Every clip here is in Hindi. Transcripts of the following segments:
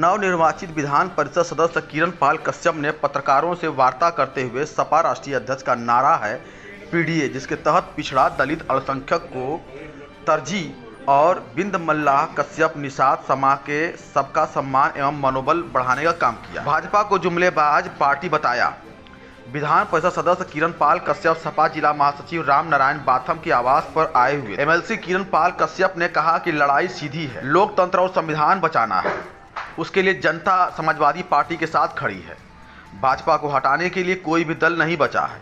नवनिर्वाचित विधान परिषद सदस्य किरण पाल कश्यप ने पत्रकारों से वार्ता करते हुए सपा राष्ट्रीय अध्यक्ष का नारा है पीडीए, जिसके तहत पिछड़ा, दलित, अल्पसंख्यक को तरजीह और बिंद मल्लाह कश्यप निषाद समाज के सबका सम्मान एवं मनोबल बढ़ाने का काम किया। भाजपा को जुमलेबाज पार्टी बताया। विधान परिषद सदस्य किरण पाल कश्यप सपा जिला महासचिव राम नारायण बाथम के आवास पर आए हुए एमएलसी किरण पाल कश्यप ने कहा कि लड़ाई सीधी है, लोकतंत्र और संविधान बचाना है। उसके लिए जनता समाजवादी पार्टी के साथ खड़ी है। भाजपा को हटाने के लिए कोई भी दल नहीं बचा है,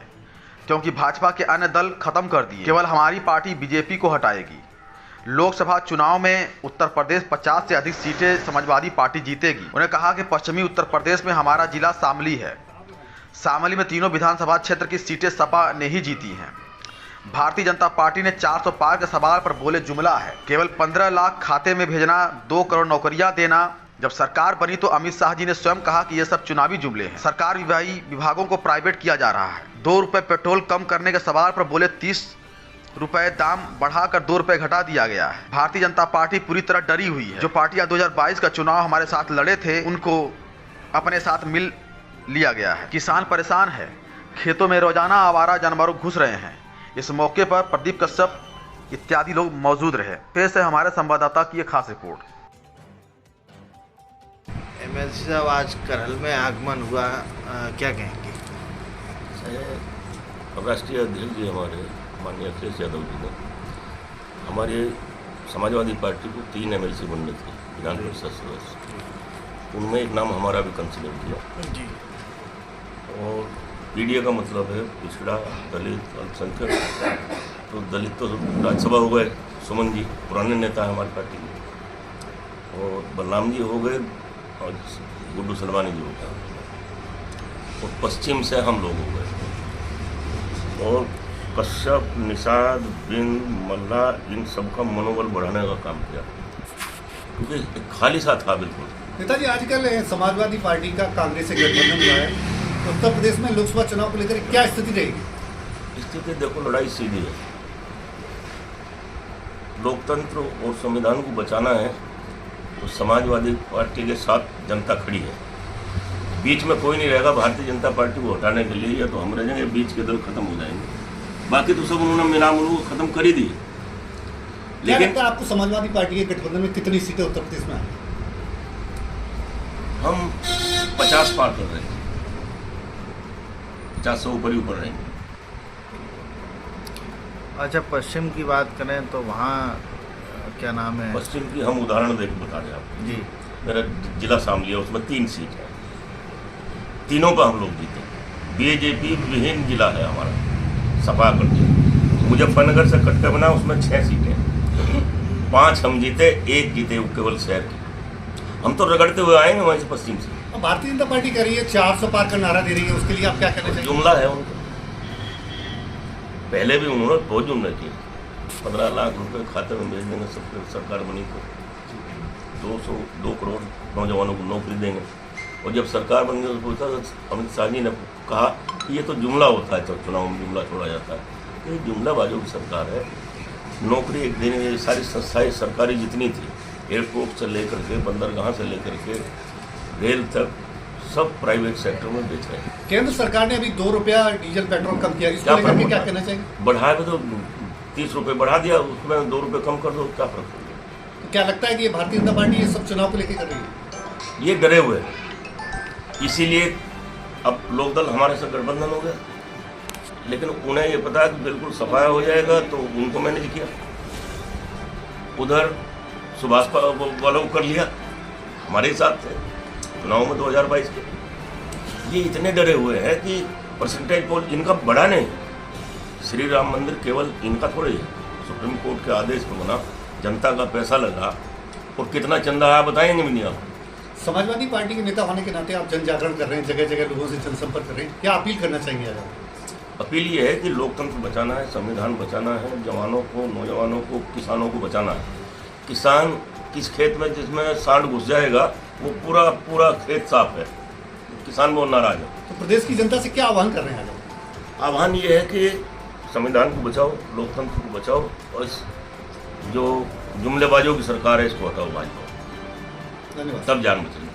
क्योंकि भाजपा के अन्य दल खत्म कर दिए। केवल हमारी पार्टी बीजेपी को हटाएगी। लोकसभा चुनाव में उत्तर प्रदेश 50 से अधिक सीटें समाजवादी पार्टी जीतेगी। उन्होंने कहा कि पश्चिमी उत्तर प्रदेश में हमारा जिला शामली है। शामली में तीनों विधानसभा क्षेत्र की सीटें सपा ने ही जीती हैं। भारतीय जनता पार्टी ने 400 पार के सवाल पर बोले जुमला है, केवल 15 लाख खाते में भेजना, 2 करोड़ नौकरियां देना। जब सरकार बनी तो अमित शाह जी ने स्वयं कहा कि ये सब चुनावी जुमले हैं। सरकार विभागों को प्राइवेट किया जा रहा है। 2 रुपए पेट्रोल कम करने के सवाल पर बोले 30 रुपए दाम बढ़ाकर 2 रुपए घटा दिया गया है। भारतीय जनता पार्टी पूरी तरह डरी हुई है। जो पार्टियां 2022 का चुनाव हमारे साथ लड़े थे, उनको अपने साथ मिल लिया गया है। किसान परेशान है, खेतों में रोजाना आवारा जानवर घुस रहे हैं। इस मौके पर प्रदीप कश्यप इत्यादि लोग मौजूद रहे। पेश है हमारे संवाददाता की एक खास रिपोर्ट। एमएलसी साहब, आज करहल में आगमन हुआ, क्या कहेंगे? राष्ट्रीय अध्यक्ष जी हमारे माननीय अखिलेश यादव जी ने हमारे समाजवादी पार्टी को 3 एमएलसी बनने थे विधान परिषद सदस्य, उनमें एक नाम हमारा भी कंसिडर किया जी। और पीडीए का मतलब है पिछड़ा, दलित, अल्पसंख्यक। तो दलित तो राज्यसभा हो गए, सुमन जी पुराने नेता हैं हमारी पार्टी के, और बलराम जी हो गए, और गुड्डू सलवानी जी हो गए, और पश्चिम से हम लोग हो गए। और कश्यप, निषाद, बिंद, मल्ला, इन सबका मनोबल बढ़ाने का काम किया, क्योंकि एक खाली सा था बिल्कुल। नेताजी, आजकल समाजवादी पार्टी का कांग्रेस से गठबंधन हुआ है। उत्तर प्रदेश में लोकसभा चुनाव को लेकर क्या स्थिति रहेगी? स्थिति देखो, लड़ाई सीधी है। लोकतंत्र और संविधान को बचाना है तो समाजवादी पार्टी के साथ जनता खड़ी है। बीच में कोई नहीं रहेगा भारतीय जनता पार्टी को हटाने के लिए, या तो हम रह जाएंगे, बीच के दल खत्म हो जाएंगे। बाकी तो सब उन्होंने मिला मुलू खत्म कर ही दी। लेकिन आपको समाजवादी पार्टी के गठबंधन में कितनी सीटें उत्तर प्रदेश में? हम 50 पार कर रहे हैं, 50 से ऊपर ही ऊपर रहेंगे। अच्छा, पश्चिम की बात करें तो वहाँ क्या नाम है? पश्चिम की हम उदाहरण देख बता रहे हैं आपको जी। मेरा जिला शामली है, उसमें 3 सीट है, तीनों पर हम लोग जीते। बीजेपी विहीन जिला है हमारा, सपा करके। मुजफ्फरनगर से कट के बना, उसमें 6 सीटें, 5 हम जीते, 1 जीते केवल शहर की। हम तो रगड़ते हुए आएंगे वहीं से पश्चिम से। भारतीय जनता पार्टी कह रही है 400 पार का नारा दे रही है, उसके लिए आप क्या कहना चाहिए? जुमला है उनका। पहले भी उन्होंने बहुत जुमले किए। 15 लाख रुपए खाते में भेज देंगे, सब सरकार बनी तो 2 करोड़ नौजवानों को नौकरी देंगे। और जब सरकार बन गई तो पूछा, अमित शाह जी ने कहा कि ये तो जुमला होता है, जब चुनाव में जुमला छोड़ा जाता है। ये जुमलाबाजों की सरकार है। नौकरी एक देने, सारी संस्थाएं सरकारी जितनी थी, एयरपोर्ट से लेकर के, बंदरगाह से लेकर के, रेल तक, सब प्राइवेट सेक्टर में बेच रहे हैं। केंद्र सरकार ने अभी 2 रुपया डीजल पेट्रोल कम किया, इसको लेकर के क्या कहना चाहिए? बढ़ाए तो 30 रुपये बढ़ा दिया, उसमें 2 रुपये कम कर दो, क्या फर्क पड़ेगा? तो क्या लगता है कि ये भारतीय जनता पार्टी ये सब चुनाव को लेकर कर रही है? ये डरे हुए हैं, इसीलिए अब लोकदल हमारे साथ गठबंधन हो गया। लेकिन उन्हें ये पता है कि बिल्कुल सफाया हो जाएगा, तो उनको मैनेज किया। उधर सुभाष वालों को कर लिया, हमारे ही साथ थे चुनाव में 2022 के। ये इतने डरे हुए हैं कि परसेंटेज पोल इनका बढ़ा नहीं। श्री राम मंदिर केवल इनका थोड़े है, सुप्रीम कोर्ट के आदेश पर बना, जनता का पैसा लगा, और कितना चंदा आया बताएंगे भी नहीं आप। समाजवादी पार्टी के नेता होने के नाते आप जन जागरण कर रहे हैं, जगह जगह लोगों से जनसंपर्क कर रहे हैं, क्या अपील करना चाहेंगे आज? अपील ये है कि लोकतंत्र बचाना है, संविधान बचाना है, जवानों को, नौजवानों को, किसानों को बचाना है। किसान किस खेत में जिसमें सांड घुस जाएगा, वो पूरा खेत साफ है, किसान बहुत नाराज है। तो प्रदेश की जनता से क्या आह्वान कर रहे हैं आज? आह्वान ये है कि संविधान को बचाओ, लोकतंत्र को बचाओ, और जो जुमलेबाजों की सरकार है इसको हटाओ भाजपा, धन्यवाद। तब जान बचेगी।